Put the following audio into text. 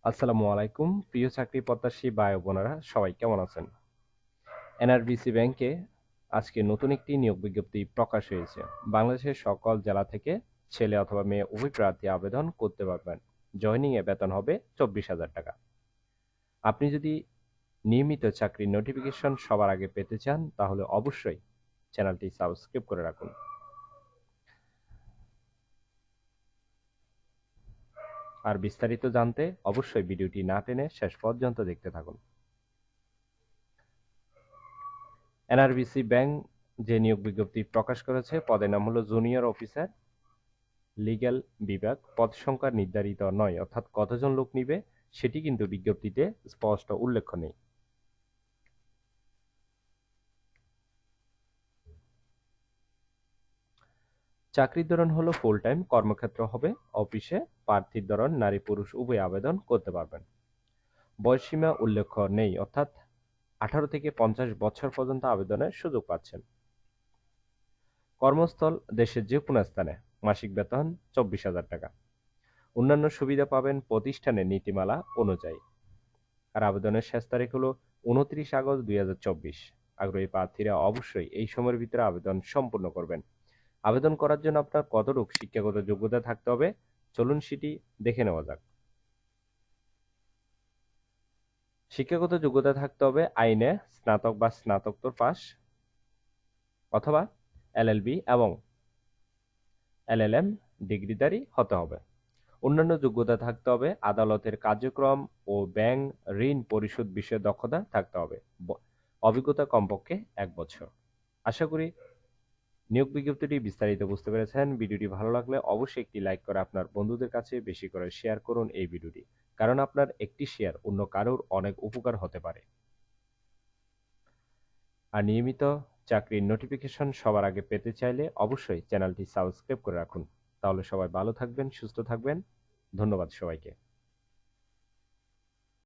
আসসালামু আলাইকুম প্রিয় চাকরি প্রত্যাশী ভাই ও বোনেরা সবাই কেমন আছেন? এনআরবিসি ব্যাংকে আজকে নতুন একটি নিয়োগ বিজ্ঞপ্তি প্রকাশ হয়েছে। বাংলাদেশের সকল জেলা থেকে ছেলে অথবা মেয়ে উভয় প্রার্থী আবেদন করতে পারবেন। জয়েনিং এ বেতন হবে 24,000 টাকা। আপনি যদি নিয়মিত চাকরির নোটিফিকেশন সবার আগে পেতে চান তাহলে অবশ্যই চ্যানেলটি সাবস্ক্রাইব করে রাখুন। আর বিস্তারিত জানতে অবশ্যই ভিডিওটি না টেনে শেষ পর্যন্ত দেখতে থাকুন। এনআরবিসি ব্যাংক যে নিয়োগ বিজ্ঞপ্তি প্রকাশ করেছে পদের নাম হলো জুনিয়র অফিসার লিগ্যাল বিভাগ। পদ সংখ্যা নির্ধারিত নয়, অর্থাৎ কতজন লোক নিবে সেটি কিন্তু বিজ্ঞপ্তিতে স্পষ্ট উল্লেখ নেই। চাকরির ধরন হলো ফুল টাইম, কর্মক্ষেত্র হবে অফিসে। প্রার্থীর ধরন নারী পুরুষ উভয় আবেদন করতে পারবেন। বয়সসীমা উল্লেখ নেই, অর্থাৎ 18 থেকে 50 বছর পর্যন্ত আবেদনের সুযোগ পাচ্ছেন। কর্মস্থল দেশের যে কোনো স্থানে। মাসিক বেতন 24,000 টাকা। অন্যান্য সুবিধা পাবেন প্রতিষ্ঠানের নীতিমালা অনুযায়ী। আর আবেদনের শেষ তারিখ হলো 29 আগস্ট 2024। আগ্রহী প্রার্থীরা অবশ্যই এই সময়ের ভিতরে আবেদন সম্পূর্ণ করবেন। আবেদন করার জন্য আপনার কতটুকু শিক্ষাগত যোগ্যতা থাকতে হবে চলুন সেটি দেখে নেওয়া যাক। শিক্ষাগত যোগ্যতা থাকতে হবে আইনে স্নাতক বা স্নাতকোত্তর পাস অথবা এলএলবি এবং এলএলএম ডিগ্রিধারী হতে হবে। অন্যান্য যোগ্যতা থাকতে হবে আদালতের কার্যক্রম ও ব্যাংক ঋণ পরিশোধ বিষয়ে দক্ষতা থাকতে হবে। অভিজ্ঞতা কমপক্ষে 1 বছর। আশা করি নিয়োগ বিজ্ঞপ্তিটি বিস্তারিত বুঝতে পেরেছেন। ভিডিওটি ভালো লাগলে অবশ্যই একটি লাইক করে আপনার বন্ধুদের কাছে বেশি করে শেয়ার করুন এই ভিডিওটি, কারণ আপনার একটি শেয়ার অন্য কারোর অনেক উপকার হতে পারে। আর নিয়মিত চাকরির নোটিফিকেশন সবার আগে পেতে চাইলে অবশ্যই চ্যানেলটি সাবস্ক্রাইব করে রাখুন। তাহলে সবাই ভালো থাকবেন, সুস্থ থাকবেন। ধন্যবাদ সবাইকে।